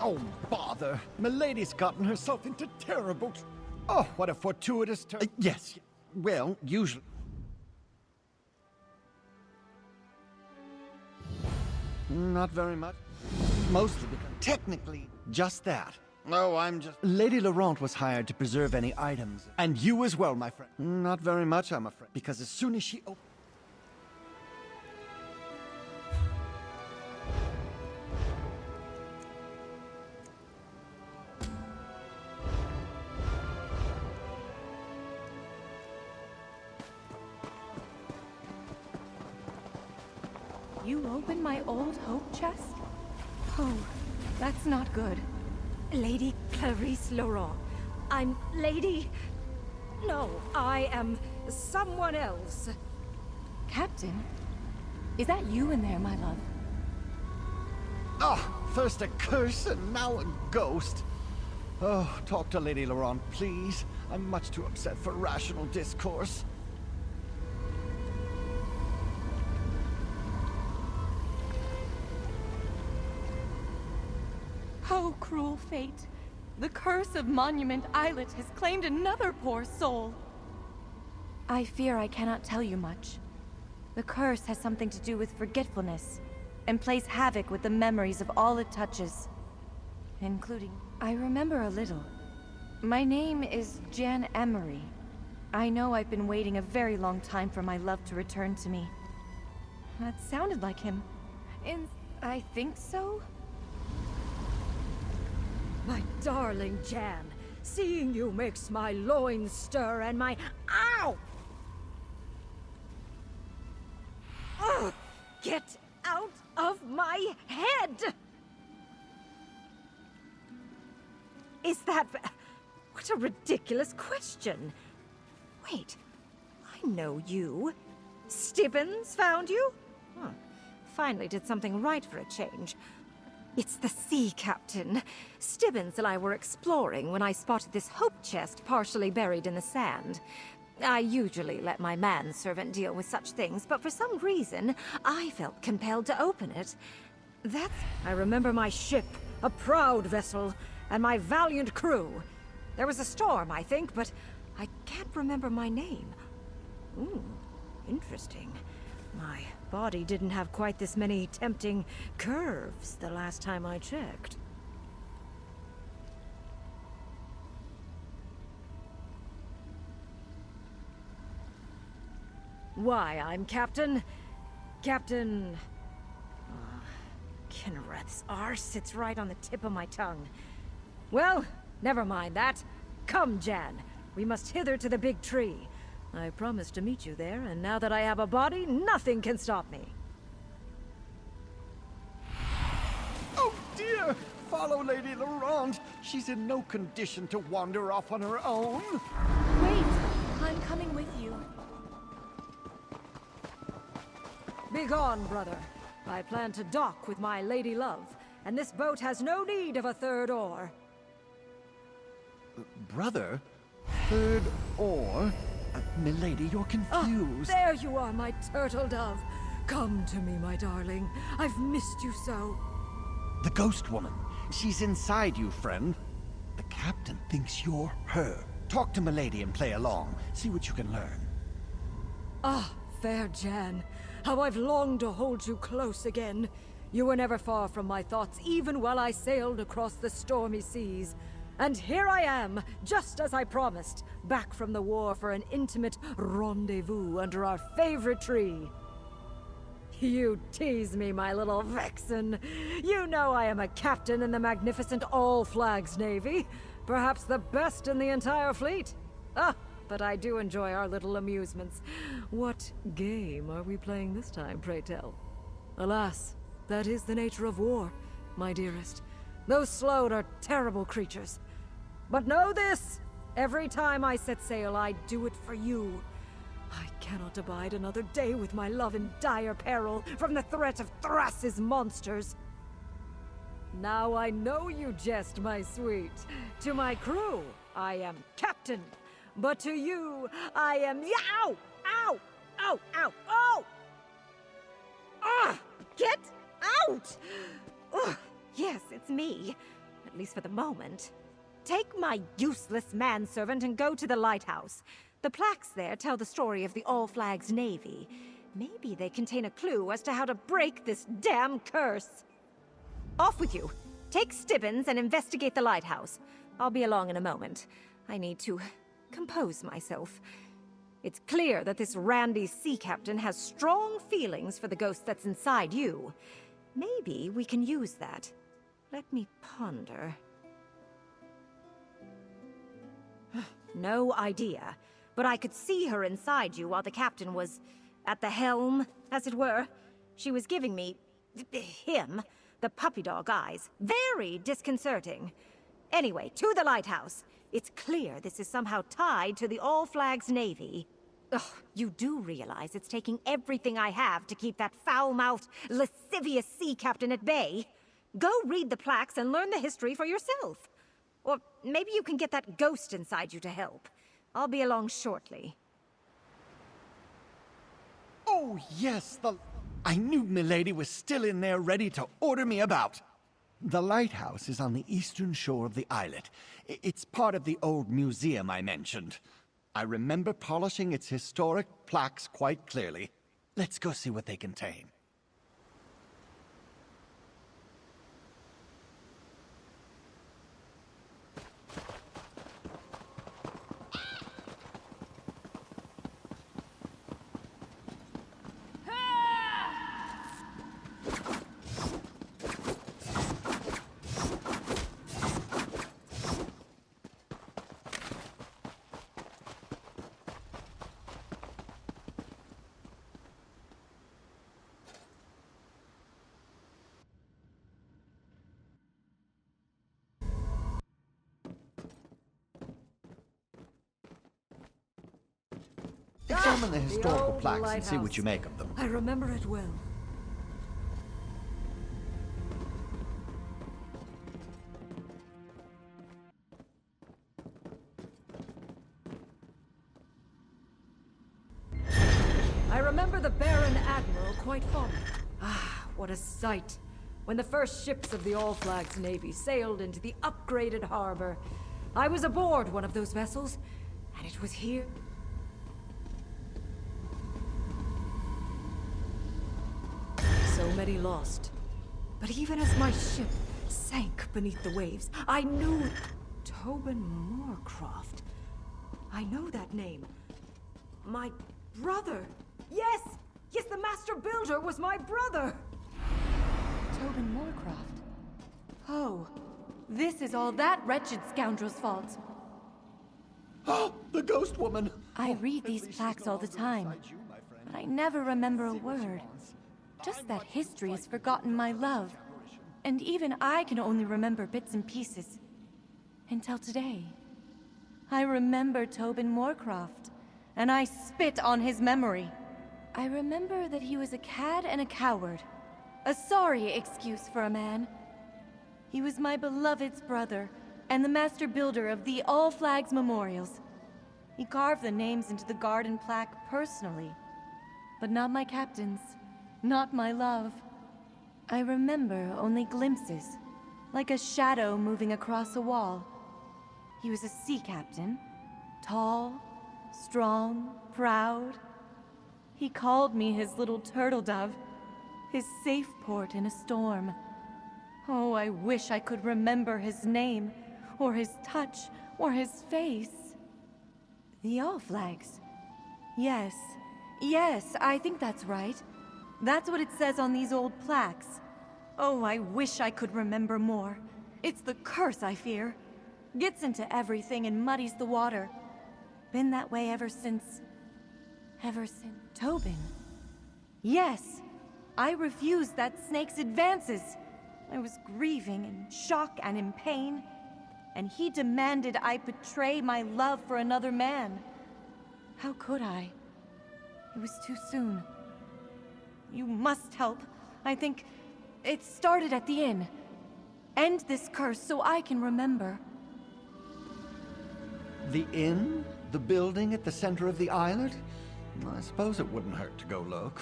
Oh, bother. Milady's gotten herself into terrible... Oh, what a fortuitous turn. Yes. Well, usually... Not very much. Mostly because... Technically, just that. Oh, I'm just... Lady Laurent was hired to preserve any items. And you as well, my friend. Not very much, I'm afraid. Because as soon as she opens... You opened my old hope chest? Oh, that's not good. Lady Clarice Laurent. I'm Lady... No, I am someone else. Captain? Is that you in there, my love? Ah, first a curse and now a ghost. Oh, talk to Lady Laurent, please. I'm much too upset for rational discourse. Oh, cruel fate. The curse of Monument Islet has claimed another poor soul. I fear I cannot tell you much. The curse has something to do with forgetfulness, and plays havoc with the memories of all it touches. Including... I remember a little. My name is Jan Emery. I know I've been waiting a very long time for my love to return to me. That sounded like him. And I think so? My darling Jan, seeing you makes my loins stir and my... Ow! Ugh! Get out of my head! Is that... What a ridiculous question. Wait, I know you. Stibbons found you? Huh. Finally did something right for a change. It's the sea captain. Stibbons and I were exploring when I spotted this hope chest partially buried in the sand. I usually let my manservant deal with such things, but for some reason, I felt compelled to open it. I remember my ship, a proud vessel, and my valiant crew. There was a storm, I think, but I can't remember my name. Ooh, interesting. My body didn't have quite this many tempting curves the last time I checked. Why, I'm Captain... Captain... Kinnereth's arse sits right on the tip of my tongue. Well, never mind that. Come, Jan. We must hither to the big tree. I promised to meet you there, and now that I have a body, nothing can stop me. Oh dear! Follow Lady Laurent. She's in no condition to wander off on her own. Wait! I'm coming with you. Begone, brother. I plan to dock with my lady love, and this boat has no need of a third oar. Brother? Third oar? Milady, you're confused. There you are, my turtle dove. Come to me, my darling. I've missed you so. The ghost woman. She's inside you, friend. The captain thinks you're her. Talk to Milady and play along. See what you can learn. Ah, fair Jan. How I've longed to hold you close again. You were never far from my thoughts, even while I sailed across the stormy seas. And here I am, just as I promised, back from the war for an intimate rendezvous under our favorite tree. You tease me, my little vixen. You know I am a captain in the magnificent All-Flags Navy, perhaps the best in the entire fleet. Ah, but I do enjoy our little amusements. What game are we playing this time, pray tell? Alas, that is the nature of war, my dearest. Those Sload are terrible creatures. But know this! Every time I set sail, I do it for you. I cannot abide another day with my love in dire peril from the threat of Thras's monsters. Now I know you jest, my sweet. To my crew, I am captain. But to you, I am... Ow! Ow! Ow! Ow! Oh! Ah! Get out! Ugh. Yes, it's me. at least for the moment. Take my useless manservant and go to the lighthouse. The plaques there tell the story of the All Flags Navy. Maybe they contain a clue as to how to break this damn curse. Off with you. Take Stibbons and investigate the lighthouse. I'll be along in a moment. I need to compose myself. It's clear that this randy sea captain has strong feelings for the ghost that's inside you. Maybe we can use that. Let me ponder. No idea, but I could see her inside you while the captain was at the helm, as it were. She was giving me, him, the puppy dog eyes. Very disconcerting. Anyway, to the lighthouse. It's clear this is somehow tied to the All Flags Navy. Ugh, you do realize it's taking everything I have to keep that foul-mouthed, lascivious sea captain at bay. Go read the plaques and learn the history for yourself. Or maybe you can get that ghost inside you to help. I'll be along shortly. Oh, yes, I knew Milady was still in there ready to order me about. The lighthouse is on the eastern shore of the islet. It's part of the old museum I mentioned. I remember polishing its historic plaques quite clearly. Let's go see what they contain. Examine the historical old plaques and see what lighthouse. you make of them. I remember it well. I remember the Baron Admiral quite fondly. Ah, what a sight. When the first ships of the All Flags Navy sailed into the upgraded harbor, I was aboard one of those vessels, and it was here. So many lost. But even as my ship sank beneath the waves, I knew Tobin Moorcroft. I know that name. My brother. Yes! Yes, the Master Builder was my brother! Tobin Moorcroft. Oh, this is all that wretched scoundrel's fault. Oh, the ghost woman! I read these plaques all the time, but I never remember a word. Just that history has forgotten my love. And even I can only remember bits and pieces. Until today. I remember Tobin Moorcroft, and I spit on his memory. I remember that he was a cad and a coward. A sorry excuse for a man. He was my beloved's brother, and the master builder of the All Flags Memorials. He carved the names into the garden plaque personally. But not my captain's. Not my love. I remember only glimpses, like a shadow moving across a wall. He was a sea captain, tall, strong, proud. He called me his little turtle dove, his safe port in a storm. Oh, I wish I could remember his name, or his touch, or his face. The All Flags. Yes, yes, I think that's right. That's what it says on these old plaques. Oh, I wish I could remember more. It's the curse, I fear. Gets into everything and muddies the water. Been that way ever since... Tobin. Yes, I refused that snake's advances. I was grieving in shock and in pain. And he demanded I betray my love for another man. How could I? It was too soon. You must help. I think it started at the inn. End this curse so I can remember. The inn? The building at the center of the island? I suppose it wouldn't hurt to go look.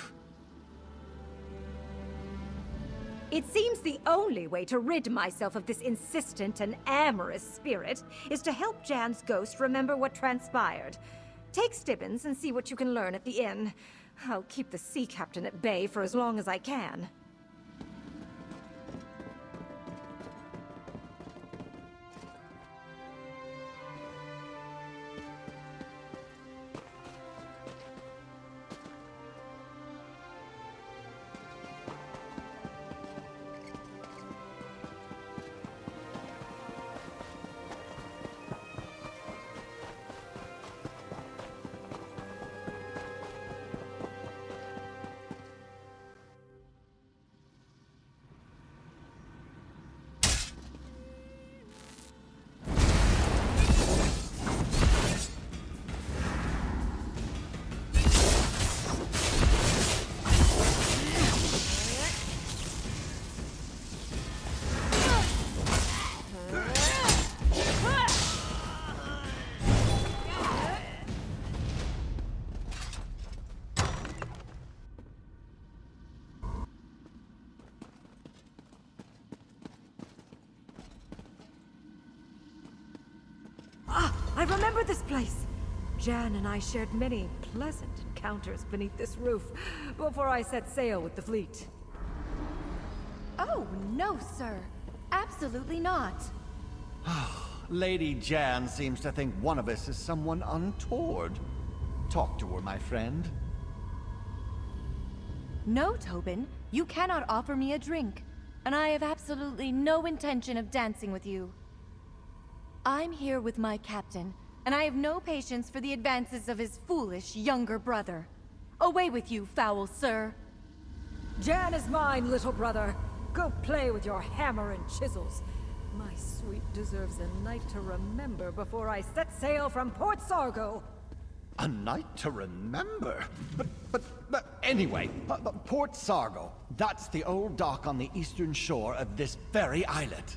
It seems the only way to rid myself of this insistent and amorous spirit is to help Jan's ghost remember what transpired. Take Stibbins and see what you can learn at the inn. I'll keep the sea captain at bay for as long as I can. I remember this place! Jan and I shared many pleasant encounters beneath this roof before I set sail with the fleet. Oh, no, sir. Absolutely not. Lady Jan seems to think one of us is someone untoward. Talk to her, my friend. No, Tobin. You cannot offer me a drink. And I have absolutely no intention of dancing with you. I'm here with my captain, and I have no patience for the advances of his foolish younger brother. Away with you, foul sir! Jan is mine, little brother. Go play with your hammer and chisels. My sweet deserves a night to remember before I set sail from Port Sargo. A night to remember? But anyway, Port Sargo. That's the old dock on the eastern shore of this very islet.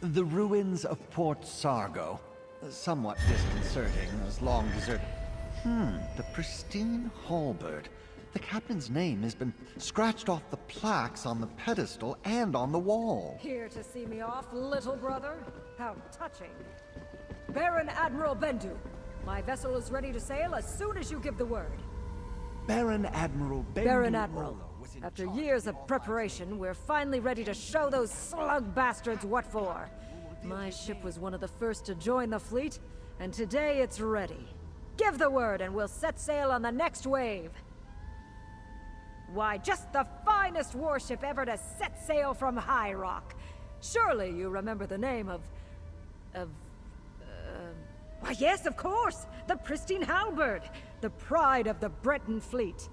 The ruins of Port Sargo. Somewhat disconcerting, as long deserted. The pristine halberd. The captain's name has been scratched off the plaques on the pedestal and on the wall. Here to see me off, little brother? How touching. Baron Admiral Bendu, my vessel is ready to sail as soon as you give the word. Baron Admiral Bendu Baron Admiral, Olo was in after charge years of of all preparation, we're finally ready to show those slug bastards what for. My ship was one of the first to join the fleet, and today it's ready. Give the word and we'll set sail on the next wave. Why, just the finest warship ever to set sail from High Rock. Surely you remember the name of... Why, yes, of course! The Pristine Halberd, the pride of the Breton fleet.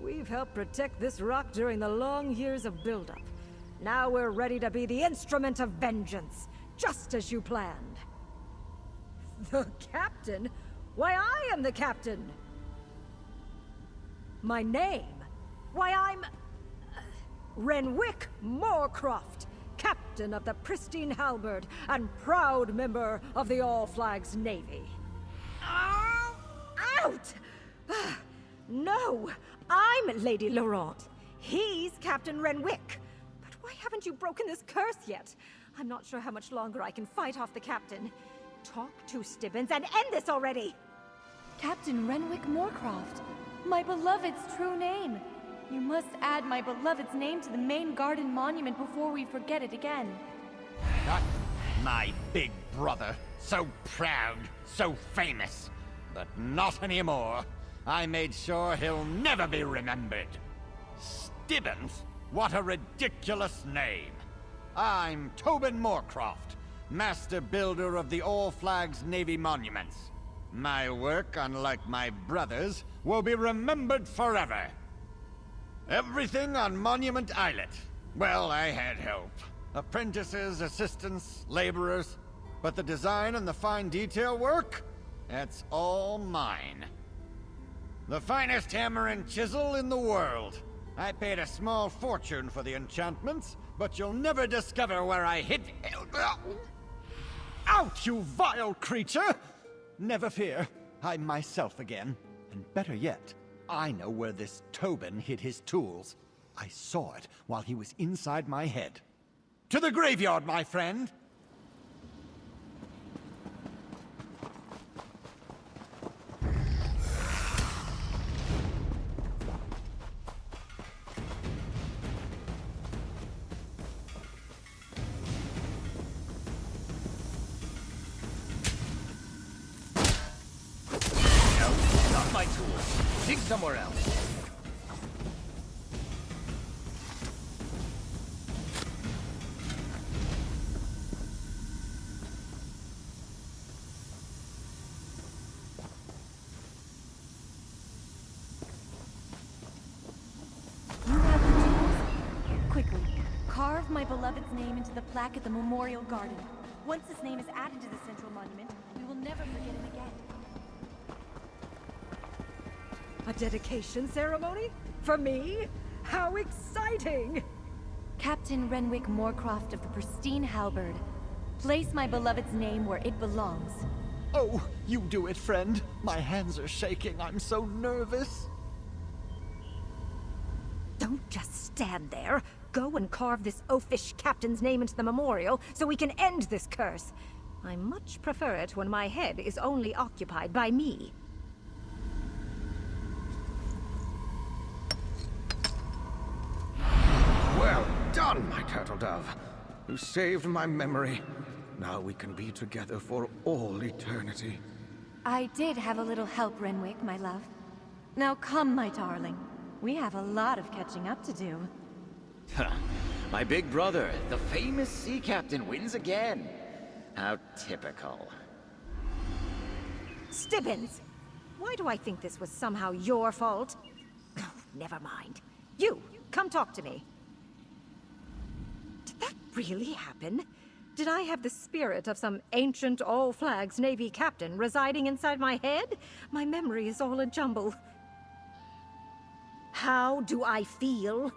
We've helped protect this rock during the long years of buildup. Now we're ready to be the instrument of vengeance, just as you planned. The captain? Why, I am the captain! My name? Why, I'm... Renwick Moorcroft, captain of the Pristine Halberd and proud member of the All Flags Navy. Oh, out! No, I'm Lady Laurent. He's Captain Renwick. But why haven't you broken this curse yet? I'm not sure how much longer I can fight off the captain. Talk to Stibbins and end this already! Captain Renwick Moorcroft, my beloved's true name. You must add my beloved's name to the main garden monument before we forget it again. Not my big brother. So proud, so famous. But not anymore. I made sure he'll never be remembered. Stibbins? What a ridiculous name. I'm Tobin Moorcroft, master builder of the All Flags Navy monuments. My work, unlike my brother's, will be remembered forever. Everything on Monument Islet. Well, I had help. Apprentices, assistants, laborers. But the design and the fine detail work? That's all mine. The finest hammer and chisel in the world. I paid a small fortune for the enchantments, but you'll never discover where I hid... Out, you vile creature! Never fear, I'm myself again. And better yet, I know where this Tobin hid his tools. I saw it while he was inside my head. To the graveyard, my friend! My tools. Dig somewhere else. You have the tools? Quickly, carve my beloved's name into the plaque at the Memorial Garden. Once his name is added to the Central Monument, we will never forget him again. A dedication ceremony? For me? How exciting! Captain Renwick Moorcroft of the Pristine Halberd. Place my beloved's name where it belongs. Oh, you do it, friend. My hands are shaking. I'm so nervous. Don't just stand there. Go and carve this oafish captain's name into the memorial so we can end this curse. I much prefer it when my head is only occupied by me. Well done, my turtle dove. You saved my memory. Now we can be together for all eternity. I did have a little help, Renwick, my love. Now come, my darling. We have a lot of catching up to do. My big brother, the famous sea captain, wins again. How typical. Stibbins! Why do I think this was somehow your fault? Oh, never mind. You, come talk to me. Did that really happen? Did I have the spirit of some ancient All Flags Navy captain residing inside my head? My memory is all a jumble. How do I feel?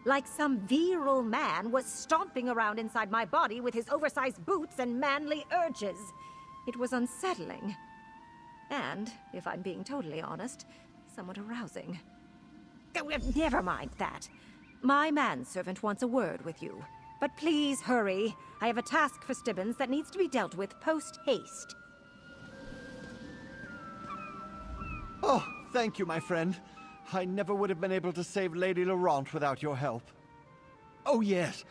Like some virile man was stomping around inside my body with his oversized boots and manly urges. It was unsettling. And, if I'm being totally honest, somewhat arousing. Oh, never mind that. My manservant wants a word with you. But please hurry. I have a task for Stibbins that needs to be dealt with post-haste. Oh, thank you, my friend. I never would have been able to save Lady Laurent without your help. Oh, yes.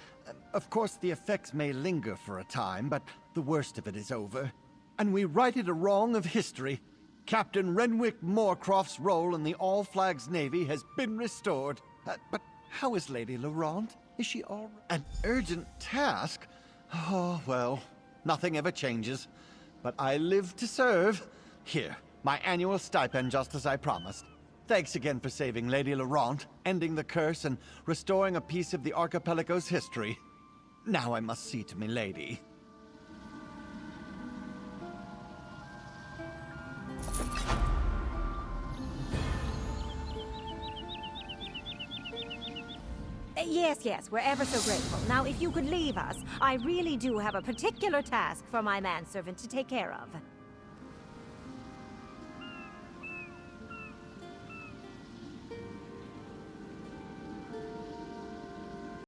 Of course, the effects may linger for a time, but the worst of it is over. And we righted a wrong of history. Captain Renwick Moorcroft's role in the All Flags Navy has been restored. But how is Lady Laurent? Is she all right? An urgent task? Oh, well, nothing ever changes. But I live to serve. Here, my annual stipend, just as I promised. Thanks again for saving Lady Laurent, ending the curse, and restoring a piece of the archipelago's history. Now I must see to me lady. Yes, we're ever so grateful. Now, if you could leave us, I really do have a particular task for my manservant to take care of.